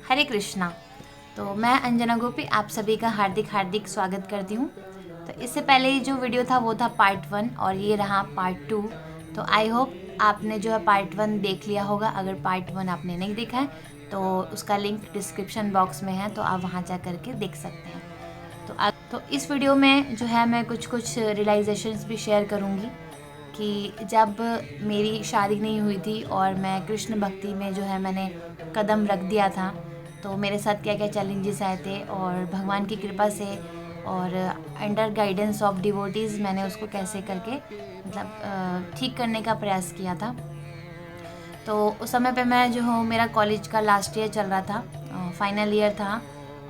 हरे कृष्णा। तो मैं अंजना गोपी आप सभी का हार्दिक हार्दिक स्वागत करती हूँ। तो इससे पहले जो वीडियो था वो था पार्ट 1 और ये रहा पार्ट 2। तो आई होप आपने जो है पार्ट 1 देख लिया होगा। अगर पार्ट 1 आपने नहीं देखा है तो उसका लिंक डिस्क्रिप्शन बॉक्स में है, तो आप वहाँ जा कर के देख सकते हैं। तो इस वीडियो में जो है मैं कुछ रियलाइजेशंस भी शेयर करूँगी कि जब मेरी शादी नहीं हुई थी और मैं कृष्ण भक्ति में जो है मैंने कदम रख दिया था, तो मेरे साथ क्या क्या चैलेंजेस आए थे और भगवान की कृपा से और अंडर गाइडेंस ऑफ डिवोटीज़ मैंने उसको कैसे करके मतलब ठीक करने का प्रयास किया था। तो उस समय पे मैं जो हूँ, मेरा कॉलेज का लास्ट ईयर चल रहा था, फाइनल ईयर था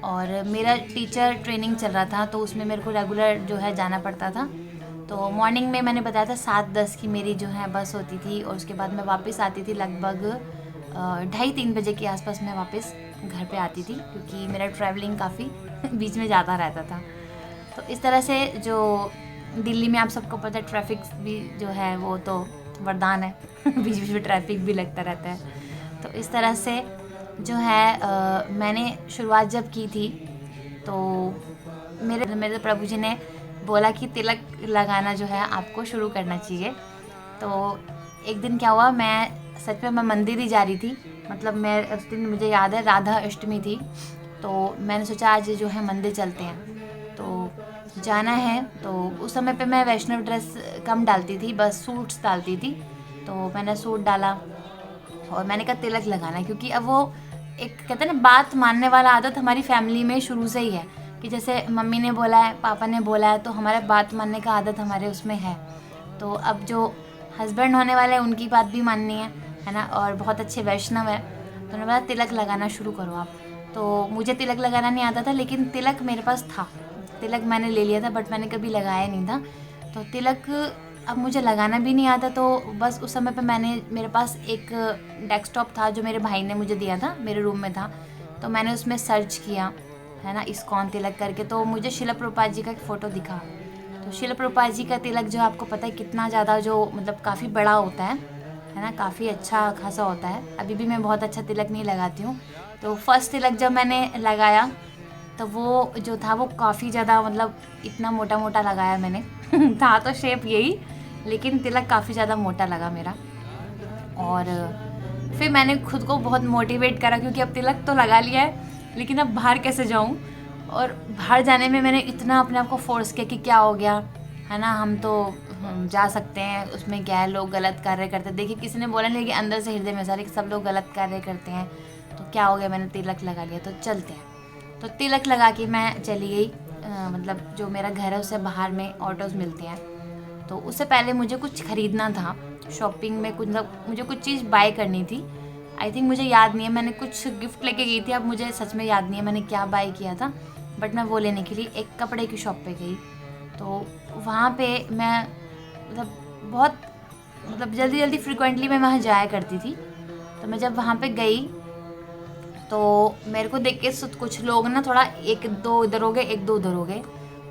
और मेरा टीचर ट्रेनिंग चल रहा था, तो उसमें मेरे को रेगुलर जो है जाना पड़ता था। तो मॉर्निंग में मैंने बताया था 7:10 की मेरी जो है बस होती थी और उसके बाद मैं वापस आती थी लगभग 2:30-3 बजे के आसपास मैं वापस घर पे आती थी, क्योंकि मेरा ट्रैवलिंग काफ़ी बीच में ज़्यादा रहता था। तो इस तरह से जो दिल्ली में आप सबको पता है ट्रैफिक भी जो है वो तो वरदान है बीच बीच में ट्रैफिक भी लगता रहता है। तो इस तरह से जो है मैंने शुरुआत जब की थी तो मेरे मेरे प्रभु जी ने बोला कि तिलक लगाना जो है आपको शुरू करना चाहिए। तो एक दिन क्या हुआ, मैं सच में मैं मंदिर ही जा रही थी, मतलब मैं उस दिन मुझे याद है राधा अष्टमी थी, तो मैंने सोचा आज जो है मंदिर चलते हैं तो जाना है। तो उस समय पे मैं वैष्णव ड्रेस कम डालती थी, बस सूट्स डालती थी। तो मैंने सूट डाला और मैंने कहा तिलक लगाना है, क्योंकि अब वो एक कहते हैं ना बात मानने वाला आदत हमारी फैमिली में शुरू से ही है कि जैसे मम्मी ने बोला है, पापा ने बोला है, तो हमारे बात मानने का आदत हमारे उसमें है। तो अब जो हस्बैंड होने वाले हैं उनकी बात भी माननी है ना, और बहुत अच्छे वैष्णव है, तो उन्होंने बोला तिलक लगाना शुरू करो आप। तो मुझे तिलक लगाना नहीं आता था, लेकिन तिलक मेरे पास था, तिलक मैंने ले लिया था, बट मैंने कभी लगाया नहीं था। तो तिलक अब मुझे लगाना भी नहीं आता, तो बस उस समय पे मेरे पास एक डेस्कटॉप था जो मेरे भाई ने मुझे दिया था, मेरे रूम में था, तो मैंने उसमें सर्च किया है ना इस्कॉन तिलक करके, तो मुझे शिला प्रभुपाद जी का एक फ़ोटो दिखा। तो शिला प्रभुपाद जी का तिलक जो आपको पता है कितना ज़्यादा जो मतलब काफ़ी बड़ा होता है ना, काफ़ी अच्छा खासा होता है। अभी भी मैं बहुत अच्छा तिलक नहीं लगाती हूँ। तो फर्स्ट तिलक जब मैंने लगाया तो वो जो था वो काफ़ी ज़्यादा मतलब इतना मोटा मोटा लगाया मैंने था तो शेप यही, लेकिन तिलक काफ़ी ज़्यादा मोटा लगा मेरा। और फिर मैंने खुद को बहुत मोटिवेट करा, क्योंकि अब तिलक तो लगा लिया है, लेकिन अब बाहर कैसे जाऊँ। और बाहर जाने में मैंने इतना अपने आप को फोर्स किया कि क्या हो गया है ना, हम जा सकते हैं, उसमें क्या है, लोग गलत कार्य करते हैं। देखिए किसी ने बोला नहीं कि अंदर से हृदय में सारे कि सब लोग गलत कार्य करते हैं, तो क्या हो गया, मैंने तिलक लगा लिया तो चलते हैं। तो तिलक लगा के मैं चली गई, मतलब जो मेरा घर है उससे बाहर में ऑटोज़ मिलते हैं। तो उससे पहले मुझे कुछ ख़रीदना था, शॉपिंग में कुछ मतलब मुझे कुछ चीज़ बाय करनी थी। आई थिंक मुझे याद नहीं है, मैंने कुछ गिफ्ट लेके गई थी, अब मुझे सच में याद नहीं है मैंने क्या बाय किया था, बट मैं वो लेने के लिए एक कपड़े की शॉप पे गई। तो वहाँ पे मैं मतलब बहुत मतलब जल्दी जल्दी फ्रिक्वेंटली मैं वहाँ जाया करती थी। तो मैं जब वहाँ पे गई तो मेरे को देख के कुछ लोग ना थोड़ा एक दो इधर हो गए, एक दो उधर हो गए,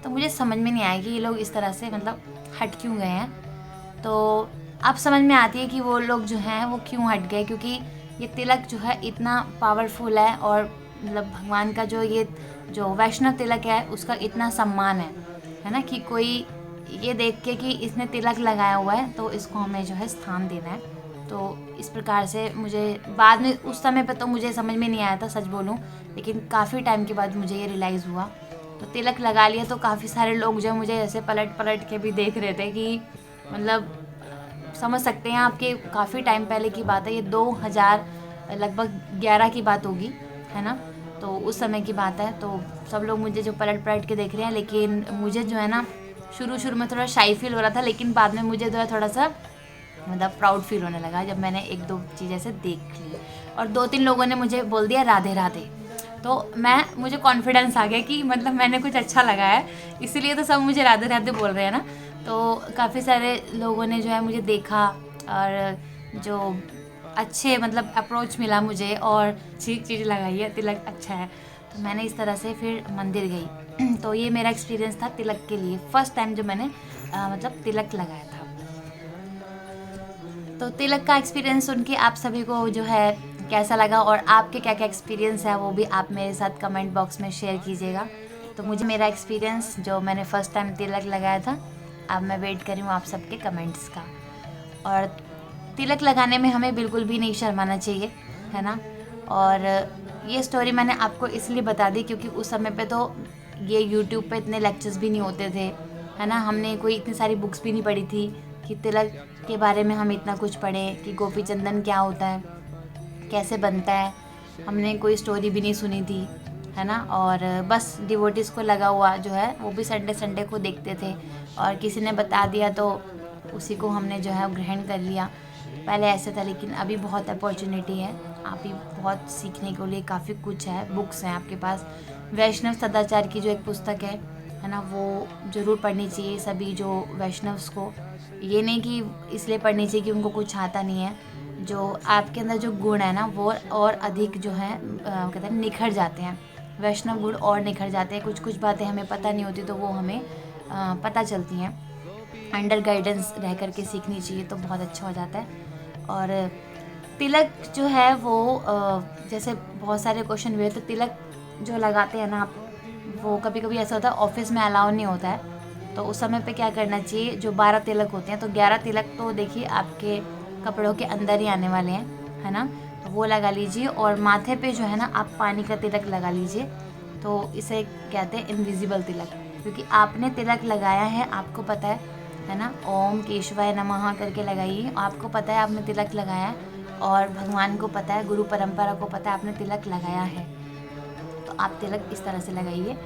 तो मुझे समझ में नहीं आया कि ये लोग इस तरह से मतलब हट क्यों गए हैं। तो अब समझ में आती है कि वो लोग जो हैं वो क्यों हट गए, क्योंकि ये तिलक जो है इतना पावरफुल है और मतलब भगवान का ये जो वैष्णव तिलक है उसका इतना सम्मान है ना, कि कोई ये देख के कि इसने तिलक लगाया हुआ है तो इसको हमें जो है स्थान देना है। तो इस प्रकार से मुझे बाद में उस समय पर तो मुझे समझ में नहीं आया था सच बोलूँ, लेकिन काफ़ी टाइम के बाद मुझे ये रियलाइज़ हुआ। तो तिलक लगा लिया तो काफ़ी सारे लोग जो मुझे ऐसे पलट पलट के भी देख रहे थे कि मतलब समझ सकते हैं आपके काफ़ी टाइम पहले की बात है, ये 2000 लगभग 11 की बात होगी है ना। तो उस समय की बात है, तो सब लोग मुझे जो पलट पलट के देख रहे हैं, लेकिन मुझे जो है ना शुरू में थोड़ा शाई फील हो रहा था, लेकिन बाद में मुझे जो है थोड़ा सा मतलब प्राउड फील होने लगा जब मैंने एक दो चीज़ ऐसे देख ली और 2-3 लोगों ने मुझे बोल दिया राधे राधे। तो मुझे कॉन्फिडेंस आ गया कि मतलब मैंने कुछ अच्छा लगाया है, इसीलिए तो सब मुझे राधे राधे बोल रहे हैं ना। तो काफ़ी सारे लोगों ने जो है मुझे देखा और जो अच्छे मतलब अप्रोच मिला मुझे और ठीक चीज़ लगाई है, तिलक अच्छा है। तो मैंने इस तरह से फिर मंदिर गई तो ये मेरा एक्सपीरियंस था तिलक के लिए, फर्स्ट टाइम जो मैंने मतलब तिलक लगाया था। तो तिलक का एक्सपीरियंस सुन के आप सभी को जो है कैसा लगा और आपके क्या क्या एक्सपीरियंस है वो भी आप मेरे साथ कमेंट बॉक्स में शेयर कीजिएगा। तो मुझे मेरा एक्सपीरियंस जो मैंने फ़र्स्ट टाइम तिलक लगाया था, अब मैं वेट कर रही हूँ आप सबके कमेंट्स का। और तिलक लगाने में हमें बिल्कुल भी नहीं शर्माना चाहिए, है ना। और ये स्टोरी मैंने आपको इसलिए बता दी क्योंकि उस समय पे तो ये यूट्यूब पे इतने लेक्चर्स भी नहीं होते थे, है ना। हमने कोई इतनी सारी बुक्स भी नहीं पढ़ी थी कि तिलक के बारे में हम इतना कुछ पढ़ें कि गोपी चंदन क्या होता है, कैसे बनता है। हमने कोई स्टोरी भी नहीं सुनी थी, है ना। और बस डिवोटीज़ को लगा हुआ जो है वो भी संडे को देखते थे और किसी ने बता दिया तो उसी को हमने जो है ग्रहण कर लिया। पहले ऐसे था, लेकिन अभी बहुत अपॉर्चुनिटी है, आप ही बहुत सीखने के लिए काफ़ी कुछ है, बुक्स हैं आपके पास। वैष्णव सदाचार की जो एक पुस्तक है ना, वो ज़रूर पढ़नी चाहिए सभी जो वैष्णव्स को। ये नहीं कि इसलिए पढ़नी चाहिए कि उनको कुछ आता नहीं है, जो आपके अंदर जो गुण है ना वो और अधिक जो है कहते हैं निखर जाते हैं, वैष्णव गुण और निखर जाते हैं। कुछ कुछ बातें हमें पता नहीं होती तो वो हमें पता चलती हैं, अंडर गाइडेंस रह कर के सीखनी चाहिए तो बहुत अच्छा हो जाता है। और तिलक जो है वो जैसे बहुत सारे क्वेश्चन हुए, तो तिलक जो लगाते हैं ना आप, वो कभी कभी ऐसा होता है ऑफिस में अलाउ नहीं होता है, तो उस समय पे क्या करना चाहिए, जो 12 तिलक होते हैं तो 11 तिलक तो देखिए आपके कपड़ों के अंदर ही आने वाले हैं, है ना। तो वो लगा लीजिए और माथे पे जो है ना आप पानी का तिलक लगा लीजिए, तो इसे कहते हैं इनविजिबल तिलक, क्योंकि आपने तिलक लगाया है, आपको पता है ना। ओम केशवाय नमः करके लगाइए, आपको पता है आपने तिलक लगाया है और भगवान को पता है, गुरु परंपरा को पता है आपने तिलक लगाया है, तो आप तिलक इस तरह से लगाइए।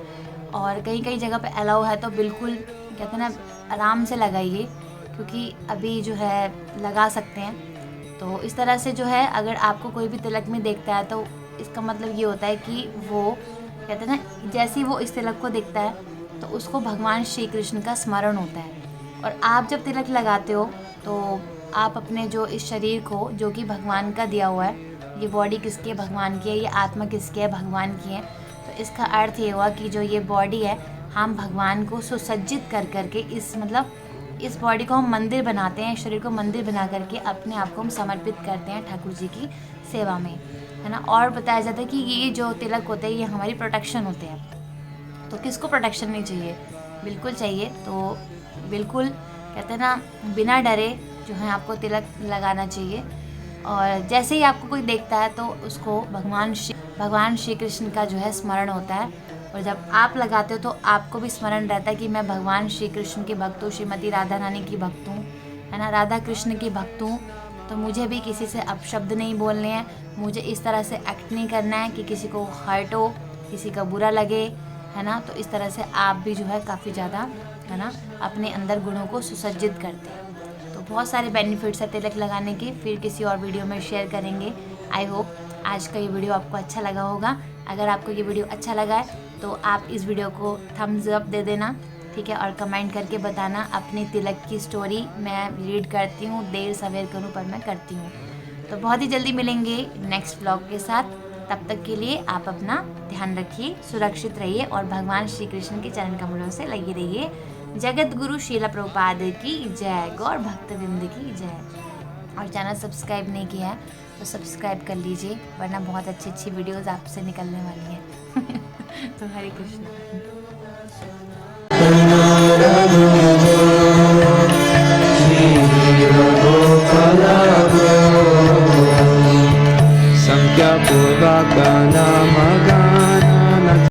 और कहीं कहीं जगह पे अलाउ है तो बिल्कुल कहते हैं ना आराम से लगाइए, क्योंकि अभी जो है लगा सकते हैं। तो इस तरह से जो है अगर आपको कोई भी तिलक में देखता है तो इसका मतलब ये होता है कि वो कहते हैं ना जैसे ही वो इस तिलक को देखता है तो उसको भगवान श्री कृष्ण का स्मरण होता है। और आप जब तिलक लगाते हो तो आप अपने जो इस शरीर को, जो कि भगवान का दिया हुआ है, ये बॉडी किसकी है, भगवान की है, ये आत्मा किसकी है, भगवान की है, तो इसका अर्थ ये हुआ कि जो ये बॉडी है हम भगवान को सुसज्जित कर करके इस बॉडी को हम मंदिर बनाते हैं, शरीर को मंदिर बना करके अपने आप को हम समर्पित करते हैं ठाकुर जी की सेवा में, है ना। और बताया जाता है कि ये जो तिलक होते हैं ये हमारी प्रोटेक्शन होते हैं। तो किसको प्रोटेक्शन नहीं चाहिए, बिल्कुल चाहिए। तो बिल्कुल कहते हैं ना बिना डरे जो है आपको तिलक लगाना चाहिए। और जैसे ही आपको कोई देखता है तो उसको भगवान श्री कृष्ण का जो है स्मरण होता है। और जब आप लगाते हो तो आपको भी स्मरण रहता है कि मैं भगवान श्री कृष्ण की भक्त हूँ, श्रीमती राधा रानी की भक्त हूँ, है ना, राधा कृष्ण की भक्त हूँ। तो मुझे भी किसी से अपशब्द नहीं बोलने हैं, मुझे इस तरह से एक्ट नहीं करना है कि किसी को हर्ट हो, किसी का बुरा लगे, है ना। तो इस तरह से आप भी जो है काफ़ी ज़्यादा, है ना, अपने अंदर गुणों को सुसज्जित करते हैं। तो बहुत सारे बेनिफिट्स है तिलक लगाने के, फिर किसी और वीडियो में शेयर करेंगे। आई होप आज का ये वीडियो आपको अच्छा लगा होगा। अगर आपको ये वीडियो अच्छा लगा है तो आप इस वीडियो को थम्स अप दे देना, ठीक है। और कमेंट करके बताना अपनी तिलक की स्टोरी। मैं रीड करती हूँ, देर सवेर करूँ पर मैं करती हूँ। तो बहुत ही जल्दी मिलेंगे नेक्स्ट ब्लॉग के साथ। तब तक के लिए आप अपना ध्यान रखिए, सुरक्षित रहिए और भगवान श्री कृष्ण के चरण कमलों से लगे रहिए। जगत गुरु श्रीला प्रभुपाद की जय, गौर भक्तवृंद की जय। और चैनल सब्सक्राइब नहीं किया है तो सब्सक्राइब कर लीजिए, वरना बहुत अच्छी अच्छी वीडियोस आपसे निकलने वाली हैं। तो हरे कृष्ण। संख्या पूर्वक नाम गान